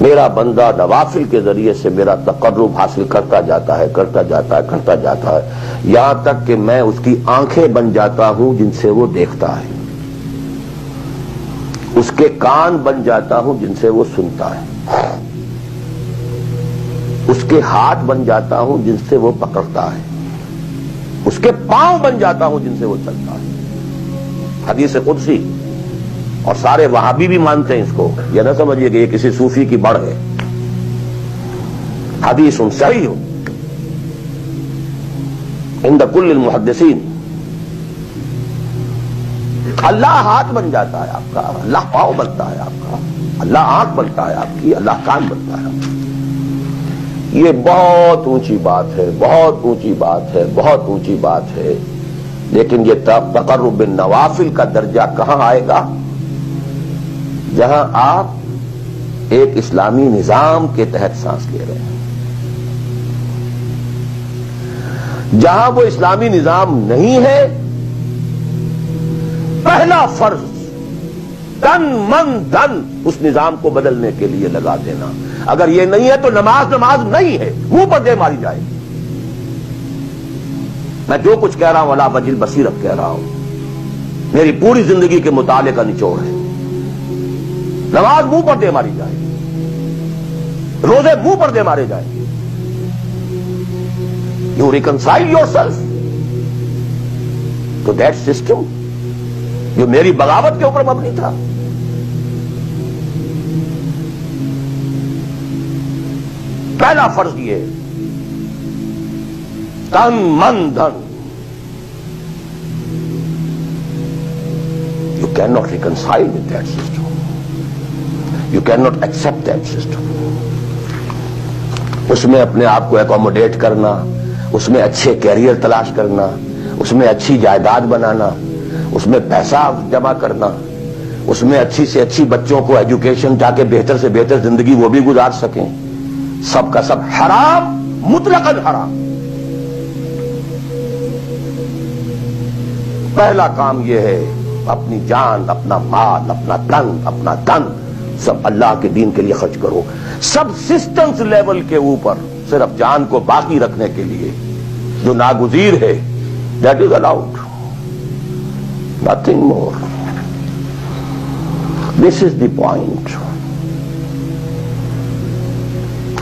میرا بندہ نوافل کے ذریعے سے میرا تقرب حاصل کرتا جاتا ہے یہاں تک کہ میں اس کی آنکھیں بن جاتا ہوں جن سے وہ دیکھتا ہے، اس کے کان بن جاتا ہوں جن سے وہ سنتا ہے، اس کے ہاتھ بن جاتا ہوں جن سے وہ پکڑتا ہے، اس کے پاؤں بن جاتا ہوں جن سے وہ چلتا ہے۔ حدیث قدسی، اور سارے وہابی بھی مانتے ہیں اس کو، یہ نہ سمجھیے کہ یہ کسی صوفی کی بڑھ ہے، حدیث صحیح ہو عند کل المحدثین۔ اللہ ہاتھ بن جاتا ہے آپ کا، اللہ پاؤں بنتا ہے آپ کا، اللہ آنکھ بنتا ہے آپ کی، اللہ کان بنتا ہے آپ کی۔ یہ بہت اونچی بات ہے، بہت اونچی بات ہے، بہت اونچی بات ہے، لیکن یہ تقرب بالنوافل کا درجہ کہاں آئے گا؟ جہاں آپ ایک اسلامی نظام کے تحت سانس لے رہے ہیں۔ جہاں وہ اسلامی نظام نہیں ہے، پہلا فرض تن من دھن اس نظام کو بدلنے کے لیے لگا دینا۔ اگر یہ نہیں ہے تو نماز نہیں ہے، منہ پر دے ماری جائے گی۔ میں جو کچھ کہہ رہا ہوں علی وجہ البصیرت کہہ رہا ہوں، میری پوری زندگی کے مطالعے کا نچوڑ ہے۔ نماز منہ پر دے ماری جائے، روزے منہ پر دے مارے جائیں۔ You reconcile yourself to that system جو میری بغاوت کے اوپر مبنی تھا۔ پہلا فرض یہ تن من دھن، you can not reconcile with that system, you can not accept that system. اس میں اپنے آپ کو اکوموڈیٹ کرنا، اس میں اچھے کیریئر تلاش کرنا، اس میں اچھی جائیداد بنانا، اس میں پیسہ جمع کرنا، اس میں اچھی سے اچھی بچوں کو ایجوکیشن تاکہ بہتر سے بہتر زندگی وہ بھی گزار سکیں، سب کا سب حرام، مطلقاً حرام۔ پہلا کام یہ ہے اپنی جان، اپنا مال، اپنا تن سب اللہ کے دین کے لیے خرچ کرو۔ سب سسٹمز لیول کے اوپر صرف جان کو باقی رکھنے کے لیے جو ناگزیر ہے، that is allowed, nothing more. This is the point,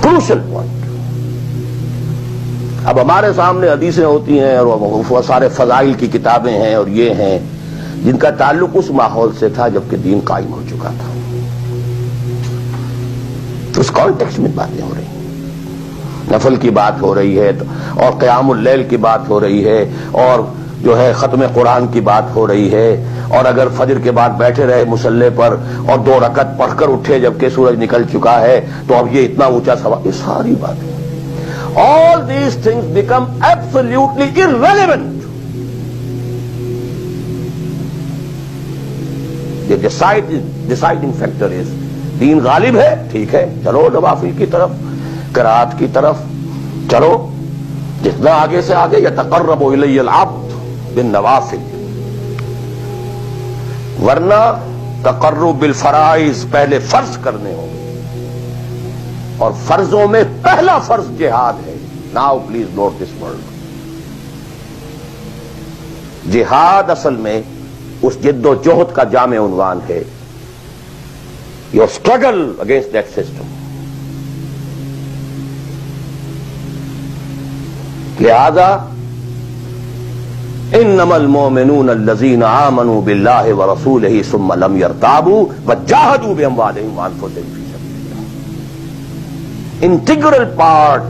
crucial point. اب ہمارے سامنے حدیثیں ہوتی ہیں اور وہ سارے فضائل کی کتابیں ہیں اور یہ ہیں جن کا تعلق اس ماحول سے تھا جبکہ دین قائم ہو چکا تھا۔ اس کانٹیکسٹ میں باتیں ہو رہی ہیں، نفل کی بات ہو رہی ہے اور قیام اللیل کی بات ہو رہی ہے اور جو ہے ختم قرآن کی بات ہو رہی ہے، اور اگر فجر کے بعد بیٹھے رہے مصلی پر اور 2 رکعت پڑھ کر اٹھے جبکہ سورج نکل چکا ہے تو اب یہ اتنا اونچا سوال، یہ ساری باتیں، all these things become absolutely irrelevant. The deciding factor is دین غالب ہے، ٹھیک ہے، چلو نوافل کی طرف، قرات کی طرف چلو، جتنا آگے سے آگے یتقرب الی العبد بالنوافل، ورنہ تقرب بالفرائض پہلے فرض کرنے ہوں گے، اور فرضوں میں پہلا فرض جہاد ہے۔ Now please note this word. جہاد اصل میں اس جد و جہد کا جامع عنوان ہے، your struggle against that system۔ لہذا انما المؤمنون الذين آمنوا بالله ورسوله ثم لم يرتابوا وجاهدوا باموالهم وانفسهم في سبيل الله۔ Integral part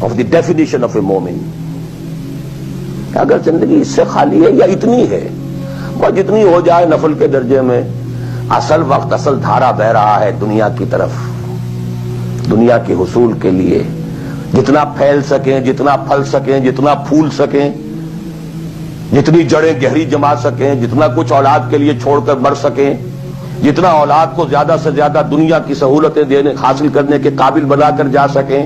of the definition of a مومن۔ اگر زندگی اس سے خالی ہے یا اتنی ہے، وہ جتنی ہو جائے نفل کے درجے میں، اصل وقت، اصل دھارا بہ رہا ہے دنیا کی طرف، دنیا کے حصول کے لیے، جتنا پھیل سکیں، جتنا پھل سکیں، جتنا پھول سکیں، جتنی جڑیں گہری جما سکیں، جتنا کچھ اولاد کے لیے چھوڑ کر مر سکیں، جتنا اولاد کو زیادہ سے زیادہ دنیا کی سہولتیں دینے حاصل کرنے کے قابل بنا کر جا سکیں،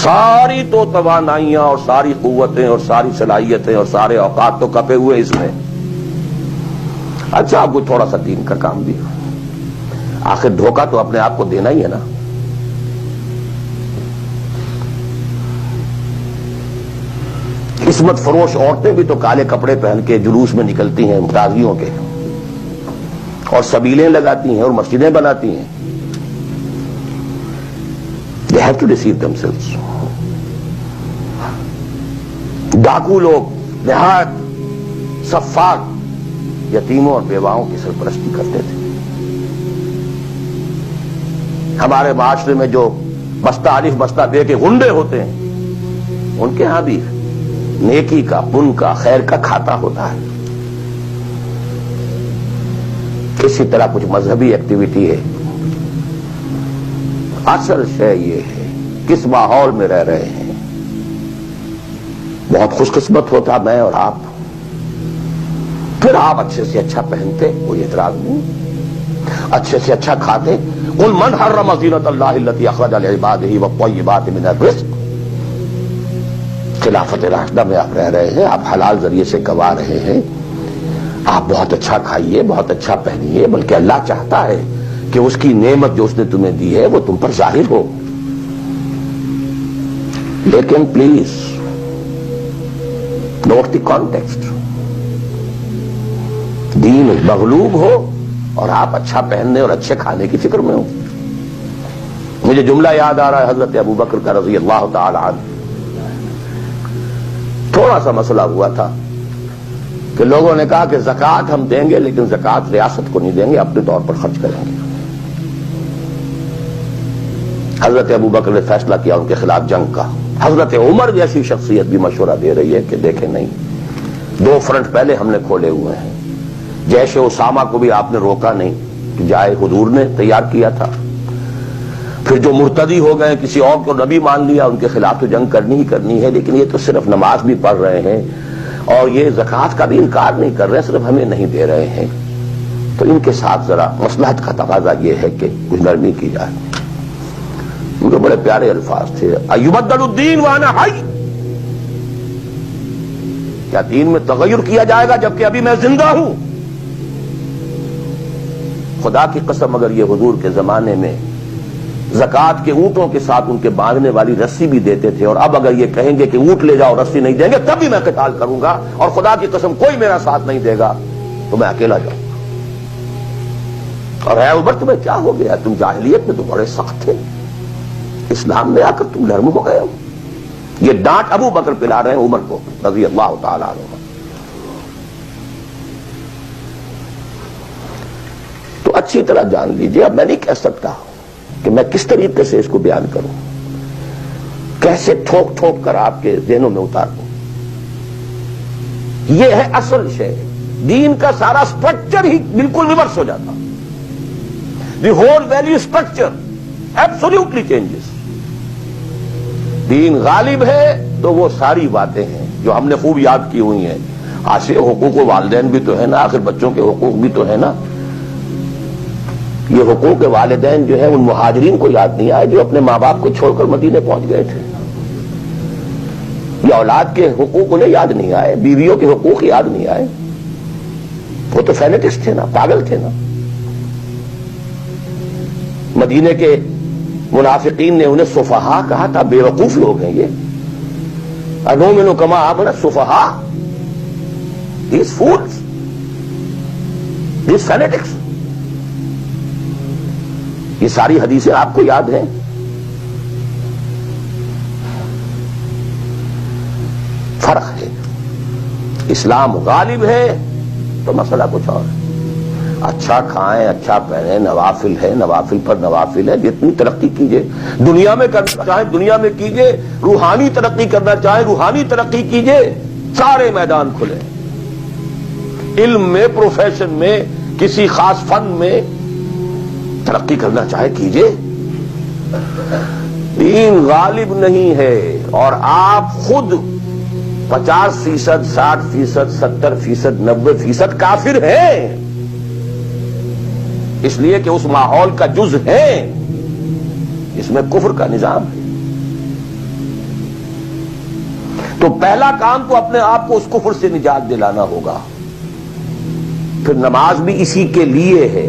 ساری تو توانائیاں اور ساری قوتیں اور ساری صلاحیتیں اور سارے اوقات تو کپے ہوئے اس میں۔ اچھا کوئی تھوڑا سا دین کا کام بھی، آخر دھوکہ تو اپنے آپ کو دینا ہی ہے نا. قسمت فروش عورتیں بھی تو کالے کپڑے پہن کے جلوس میں نکلتی ہیں غازیوں کے، اور سبیلیں لگاتی ہیں اور مسجدیں بناتی ہیں. They have to deceive themselves. ڈاکو لوگ نہایت سفاک یتیموں اور بیواؤں کی سرپرستی کرتے تھے. ہمارے معاشرے میں جو بستہ الف بستہ بے کے غنڈے ہوتے ہیں، ان کے ہاں بھی نیکی کا، پن کا، خیر کا کھاتا ہوتا ہے. اسی طرح کچھ مذہبی ایکٹیویٹی ہے. اصل شے یہ ہے کس ماحول میں رہ رہے ہیں. بہت خوش قسمت ہوتا میں اور آپ، پھر آپ اچھے سے اچھا پہنتے، کوئی اعتراض نہیں، اچھے سے اچھا کھاتے. قل من حرم زینۃ اللہ التی اخرج لعبادہ والطیبات من الرزق. خلافت راشدہ میں آپ رہ رہے ہیں، آپ حلال ذریعے سے کما رہے ہیں، آپ بہت اچھا کھائیے، بہت اچھا پہنیے، بلکہ اللہ چاہتا ہے کہ اس کی نعمت جو اس نے تمہیں دی ہے وہ تم پر ظاہر ہو. لیکن پلیز نوٹ دی کانٹیکسٹ. دین مغلوب ہو اور آپ اچھا پہننے اور اچھے کھانے کی فکر میں ہو. مجھے جملہ یاد آ رہا ہے حضرت ابو بکر کا رضی اللہ تعالی عنہ. تھوڑا سا مسئلہ ہوا تھا کہ لوگوں نے کہا کہ زکوٰۃ ہم دیں گے لیکن زکوٰۃ ریاست کو نہیں دیں گے، اپنے طور پر خرچ کریں گے. حضرت ابو بکر نے فیصلہ کیا ان کے خلاف جنگ کا. حضرت عمر جیسی شخصیت بھی مشورہ دے رہی ہے کہ دیکھیں نہیں، 2 فرنٹ پہلے ہم نے کھولے ہوئے ہیں. جیش اسامہ کو بھی آپ نے روکا نہیں کہ جائے، حضور نے تیار کیا تھا. پھر جو مرتدی ہو گئے، کسی اور کو نبی مان لیا، ان کے خلاف تو جنگ کرنی ہی کرنی ہے. لیکن یہ تو صرف نماز بھی پڑھ رہے ہیں اور یہ زکوٰۃ کا بھی انکار نہیں کر رہے، صرف ہمیں نہیں دے رہے ہیں. تو ان کے ساتھ ذرا مصلحت کا تقاضا یہ ہے کہ کچھ نرمی کی جائے. ان کے بڑے پیارے الفاظ تھے، ایبدل الدین وانا حی. کیا دین میں تغیر کیا جائے گا جبکہ ابھی میں زندہ ہوں؟ خدا کی قسم اگر یہ حضور کے زمانے میں زکوٰۃ کے اونٹوں کے ساتھ ان کے باندھنے والی رسی بھی دیتے تھے، اور اب اگر یہ کہیں گے کہ اونٹ لے جاؤ رسی نہیں دیں گے، تب بھی میں قتال کروں گا، اور خدا کی قسم کوئی میرا ساتھ نہیں دے گا تو میں اکیلا جاؤں گا. اور اے عمر تمہیں کیا ہو گیا؟ تم جاہلیت میں تو بڑے سخت تھے، اسلام میں آ کر تم نرم ہو گئے ہو. یہ ڈانٹ ابو بکر پلا رہے ہیں عمر کو رضی اللہ تعالی عنہ. تو اچھی طرح جان لیجئے. اب میں نہیں کہہ سکتا کہ میں کس طریقے سے اس کو بیان کروں، کیسے ٹھوک ٹھوک کر آپ کے ذہنوں میں اتار دوں. یہ ہے اصل شے. دین کا سارا سٹرکچر ہی بالکل ریورس ہو جاتا. The whole value structure absolutely changes. Then غالب ہے تو وہ ساری باتیں ہیں جو ہم نے خوب یاد کی ہوئی ہیں. آج حقوق والدین بھی تو ہے نا، آخر بچوں کے حقوق بھی تو ہے نا. یہ حقوق والدین جو ہے ان مہاجرین کو یاد نہیں آئے جو اپنے ماں باپ کو چھوڑ کر مدینے پہنچ گئے تھے. یہ اولاد کے حقوق انہیں یاد نہیں آئے، بیویوں کے حقوق یاد نہیں آئے. وہ تو فینیٹسٹ تھے نا، پاگل تھے نا. مدینے کے منافقین نے انہیں سفہا کہا تھا، بے وقوف لوگ ہیں یہ. انؤمن کما آمن السفہا. These fools, these fanatics. یہ ساری حدیثیں آپ کو یاد ہیں. فرق ہے. اسلام غالب ہے تو مسئلہ کچھ اور ہے. اچھا کھائیں، اچھا پہنیں، نوافل ہے، نوافل پر نوافل ہے. جتنی ترقی کیجئے، دنیا میں کرنا چاہیں دنیا میں کیجئے، روحانی ترقی کرنا چاہیں روحانی ترقی کیجئے. سارے میدان کھلے. علم میں، پروفیشن میں، کسی خاص فن میں ترقی کرنا چاہے کیجئے. دین غالب نہیں ہے اور آپ خود 50%، 60%، 70%، 90% کافر ہیں، اس لیے کہ اس ماحول کا جز ہے، اس میں کفر کا نظام ہے. تو پہلا کام تو اپنے آپ کو اس کفر سے نجات دلانا ہوگا. پھر نماز بھی اسی کے لیے ہے